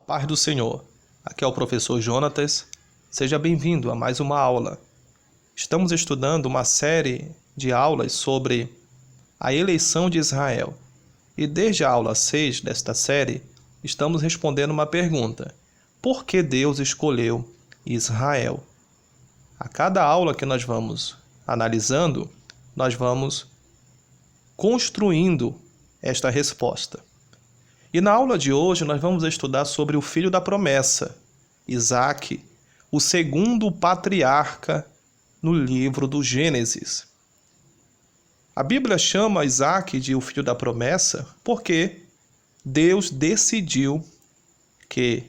Paz do Senhor, aqui é o professor Jonatas, seja bem-vindo a mais uma aula. Estamos estudando uma série de aulas sobre a eleição de Israel. E desde a aula 6 desta série, estamos respondendo uma pergunta: por que Deus escolheu Israel? A cada aula que nós vamos analisando, nós vamos construindo esta resposta. E na aula de hoje nós vamos estudar sobre o filho da promessa, Isaque, o segundo patriarca no livro do Gênesis. A Bíblia chama Isaque de o filho da promessa porque Deus decidiu que,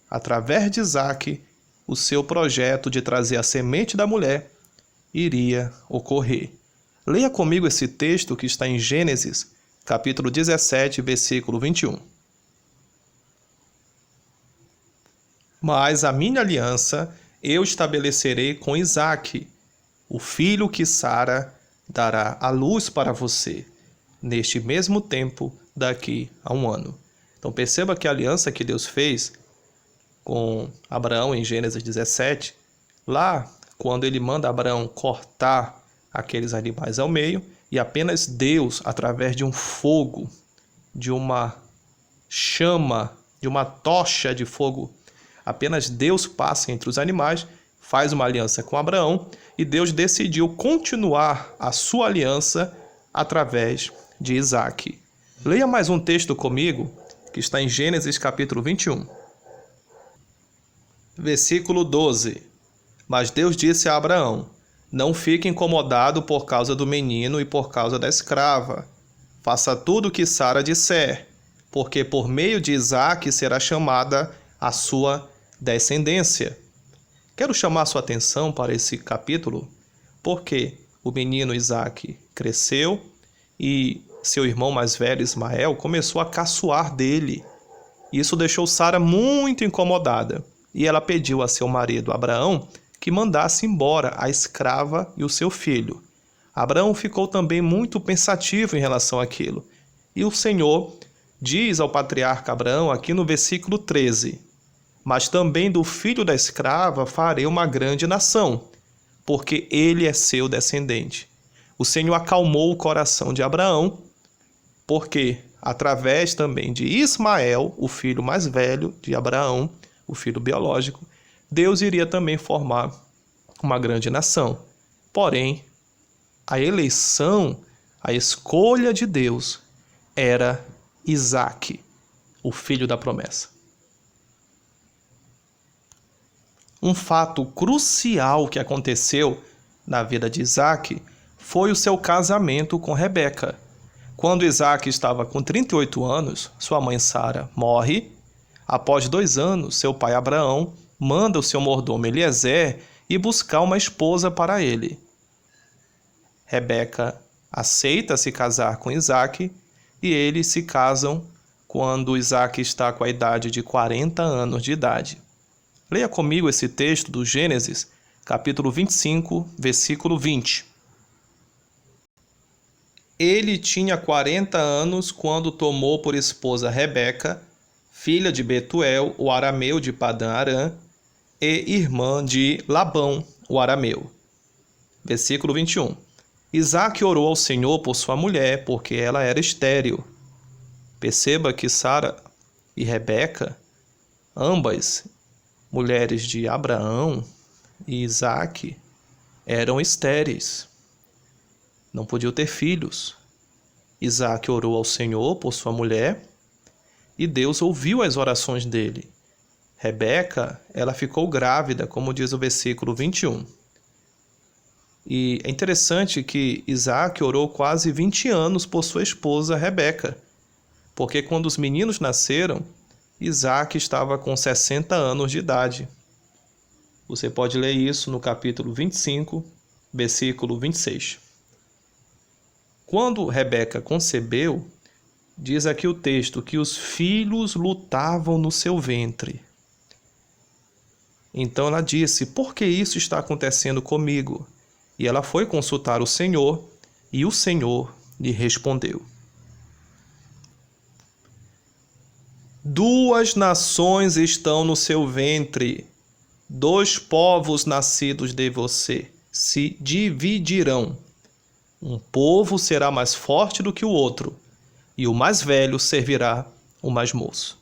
através de Isaque, o seu projeto de trazer a semente da mulher iria ocorrer. Leia comigo esse texto que está em Gênesis, capítulo 17, versículo 21. Mas a minha aliança eu estabelecerei com Isaque, o filho que Sara dará à luz para você, neste mesmo tempo daqui a um ano. Então perceba que a aliança que Deus fez com Abraão em Gênesis 17, lá quando ele manda Abraão cortar aqueles animais ao meio, e apenas Deus, através de um fogo, de uma chama, de uma tocha de fogo, apenas Deus passa entre os animais, faz uma aliança com Abraão, e Deus decidiu continuar a sua aliança através de Isaque. Leia mais um texto comigo, que está em Gênesis capítulo 21. Versículo 12. Mas Deus disse a Abraão: não fique incomodado por causa do menino e por causa da escrava. Faça tudo o que Sara disser, porque por meio de Isaque será chamada a sua descendência. Quero chamar sua atenção para esse capítulo, porque o menino Isaque cresceu e seu irmão mais velho Ismael começou a caçoar dele. Isso deixou Sara muito incomodada, e ela pediu a seu marido Abraão que mandasse embora a escrava e o seu filho. Abraão ficou também muito pensativo em relação àquilo. E o Senhor diz ao patriarca Abraão aqui no versículo 13: mas também do filho da escrava farei uma grande nação, porque ele é seu descendente. O Senhor acalmou o coração de Abraão, porque através também de Ismael, o filho mais velho de Abraão, o filho biológico, Deus iria também formar uma grande nação. Porém, a eleição, a escolha de Deus era Isaque, o filho da promessa. Um fato crucial que aconteceu na vida de Isaque foi o seu casamento com Rebeca. Quando Isaque estava com 38 anos, sua mãe Sara morre. Após 2 anos, seu pai Abraão manda o seu mordomo Eliezer ir buscar uma esposa para ele. Rebeca aceita se casar com Isaque e eles se casam quando Isaque está com a idade de 40 anos de idade. Leia comigo esse texto do Gênesis, capítulo 25, versículo 20. Ele tinha 40 anos quando tomou por esposa Rebeca, filha de Betuel, o arameu de Padã-Arã, e irmã de Labão, o arameu. Versículo 21. Isaque orou ao Senhor por sua mulher, porque ela era estéril. Perceba que Sara e Rebeca, ambas mulheres de Abraão e Isaque, eram estéreis. Não podiam ter filhos. Isaque orou ao Senhor por sua mulher e Deus ouviu as orações dele. Rebeca, ela ficou grávida, como diz o versículo 21. E é interessante que Isaque orou quase 20 anos por sua esposa Rebeca, porque quando os meninos nasceram, Isaque estava com 60 anos de idade. Você pode ler isso no capítulo 25, versículo 26. Quando Rebeca concebeu, diz aqui o texto que os filhos lutavam no seu ventre. Então ela disse: por que isso está acontecendo comigo? E ela foi consultar o Senhor, e o Senhor lhe respondeu. Duas nações estão no seu ventre, dois povos nascidos de você se dividirão. Um povo será mais forte do que o outro, e o mais velho servirá o mais moço.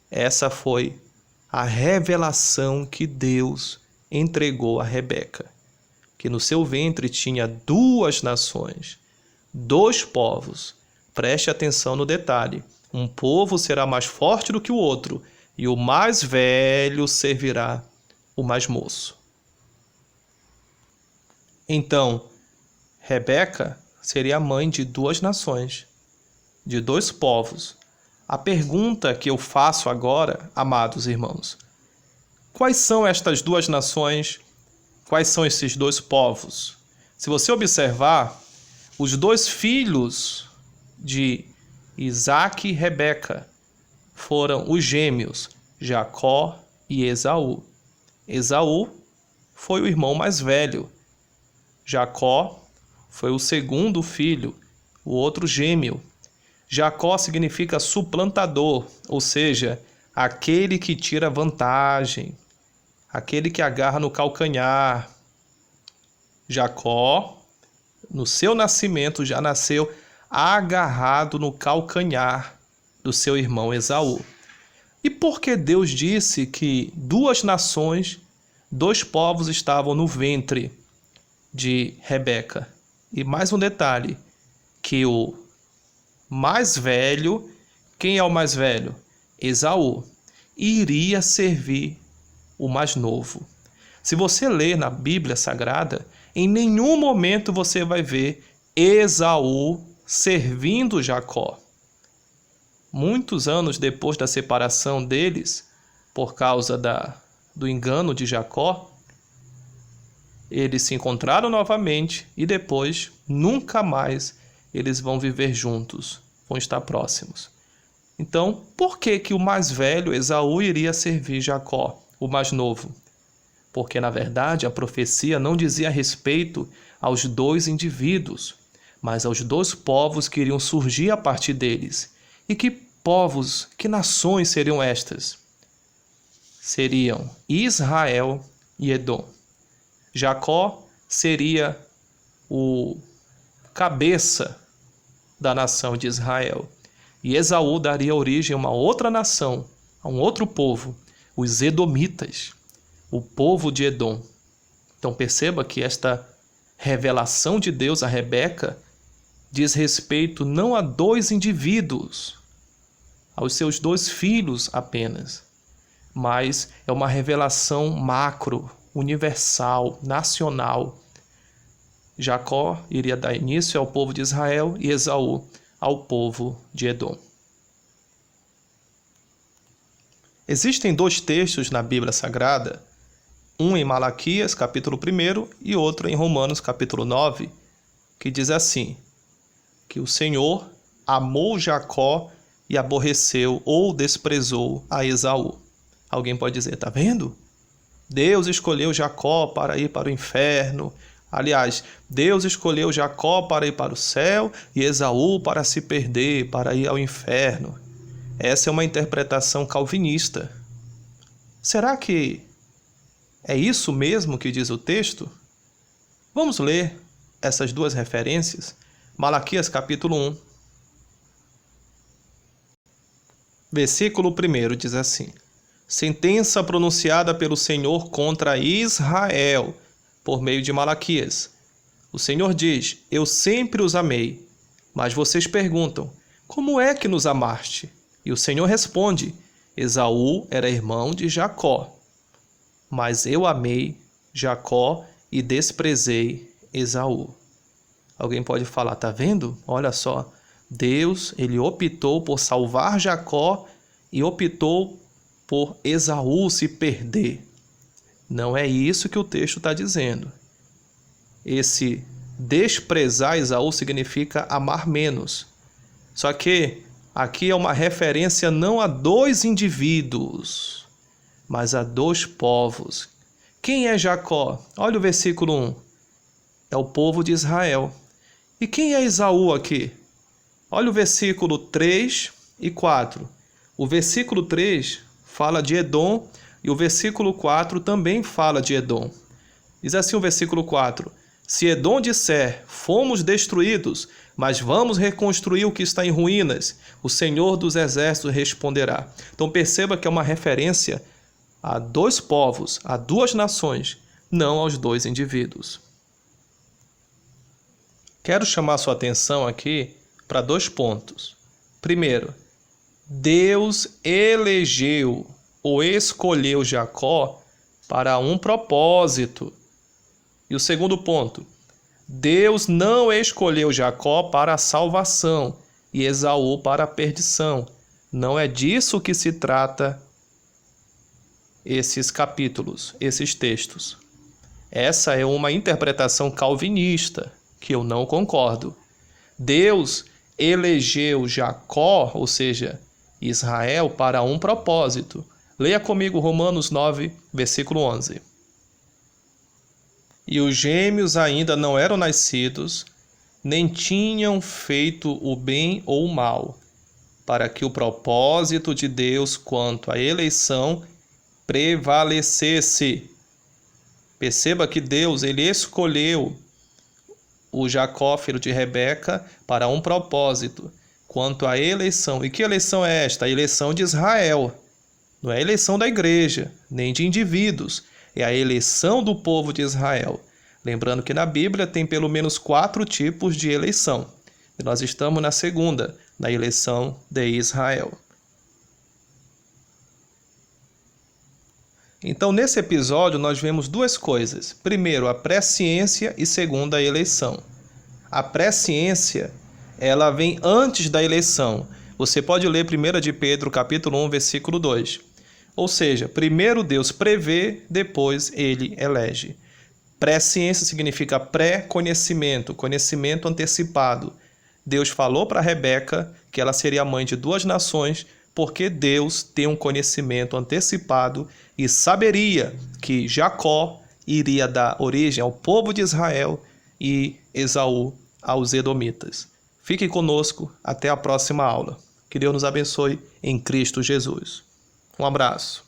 Essa foi a revelação que Deus entregou a Rebeca, que no seu ventre tinha duas nações, dois povos. Preste atenção no detalhe. Um povo será mais forte do que o outro, e o mais velho servirá o mais moço. Então, Rebeca seria a mãe de duas nações, de dois povos. A pergunta que eu faço agora, amados irmãos, quais são estas duas nações? Quais são esses dois povos? Se você observar, os dois filhos de Isaque e Rebeca foram os gêmeos, Jacó e Esaú. Esaú foi o irmão mais velho. Jacó foi o segundo filho, o outro gêmeo. Jacó significa suplantador, ou seja, aquele que tira vantagem, aquele que agarra no calcanhar. Jacó, no seu nascimento, já nasceu agarrado no calcanhar do seu irmão Esaú. E por que Deus disse que duas nações, dois povos estavam no ventre de Rebeca? E mais um detalhe, que o mais velho, quem é o mais velho? Esaú, iria servir o mais novo. Se você ler na Bíblia Sagrada, em nenhum momento você vai ver Esaú servindo Jacó. Muitos anos depois da separação deles, por causa do engano de Jacó, eles se encontraram novamente e depois, nunca mais, eles vão viver juntos, vão estar próximos. Então, por que o mais velho, Esaú, iria servir Jacó, o mais novo? Porque, na verdade, a profecia não dizia respeito aos dois indivíduos, mas aos dois povos que iriam surgir a partir deles. E que povos, que nações seriam estas? Seriam Israel e Edom. Jacó seria o cabeça da nação de Israel. E Esaú daria origem a uma outra nação, a um outro povo, os Edomitas, o povo de Edom. Então perceba que esta revelação de Deus a Rebeca diz respeito não a dois indivíduos, aos seus dois filhos apenas, mas é uma revelação macro, universal, nacional. Jacó iria dar início ao povo de Israel e Esaú ao povo de Edom. Existem dois textos na Bíblia Sagrada, um em Malaquias, capítulo 1, e outro em Romanos, capítulo 9, que diz assim, que o Senhor amou Jacó e aborreceu ou desprezou a Esaú. Alguém pode dizer, tá vendo? Deus escolheu Jacó para ir para o inferno. Aliás, Deus escolheu Jacó para ir para o céu e Esaú para se perder, para ir ao inferno. Essa é uma interpretação calvinista. Será que é isso mesmo que diz o texto? Vamos ler essas duas referências. Malaquias capítulo 1, versículo 1 diz assim: sentença pronunciada pelo Senhor contra Israel, por meio de Malaquias. O Senhor diz, eu sempre os amei. Mas vocês perguntam, como é que nos amaste? E o Senhor responde, Esaú era irmão de Jacó. Mas eu amei Jacó e desprezei Esaú. Alguém pode falar, tá vendo? Olha só, Deus, ele optou por salvar Jacó e optou por Esaú se perder. Não é isso que o texto está dizendo. Esse desprezar Esaú significa amar menos. Só que aqui é uma referência não a dois indivíduos, mas a dois povos. Quem é Jacó? Olha o versículo 1. É o povo de Israel. E quem é Esaú aqui? Olha o versículo 3 e 4. O versículo 3 fala de Edom e o versículo 4 também fala de Edom. Diz assim o versículo 4: Se Edom disser, fomos destruídos, mas vamos reconstruir o que está em ruínas, o Senhor dos Exércitos responderá. Então perceba que é uma referência a dois povos, a duas nações, não aos dois indivíduos. Quero chamar sua atenção aqui para dois pontos. Primeiro, Deus elegeu ou escolheu Jacó para um propósito. E o segundo ponto, Deus não escolheu Jacó para a salvação e Esaú para a perdição. Não é disso que se trata esses capítulos, esses textos. Essa é uma interpretação calvinista, que eu não concordo. Deus elegeu Jacó, ou seja, Israel, para um propósito. Leia comigo Romanos 9, versículo 11. E os gêmeos ainda não eram nascidos, nem tinham feito o bem ou o mal, para que o propósito de Deus quanto à eleição prevalecesse. Perceba que Deus ele escolheu o Jacó, filho de Rebeca, para um propósito quanto à eleição. E que eleição é esta? A eleição de Israel. Não é a eleição da igreja, nem de indivíduos. É a eleição do povo de Israel. Lembrando que na Bíblia tem pelo menos 4 tipos de eleição. E nós estamos na segunda, na eleição de Israel. Então, nesse episódio, nós vemos duas coisas. Primeiro, a presciência e segundo, a eleição. A presciência, ela vem antes da eleição. Você pode ler 1 de Pedro, capítulo 1, versículo 2. Ou seja, primeiro Deus prevê, depois ele elege. Presciência significa pré-conhecimento, conhecimento antecipado. Deus falou para Rebeca que ela seria mãe de 2 nações, porque Deus tem um conhecimento antecipado e saberia que Jacó iria dar origem ao povo de Israel e Esaú aos edomitas. Fique conosco até a próxima aula. Que Deus nos abençoe em Cristo Jesus. Um abraço.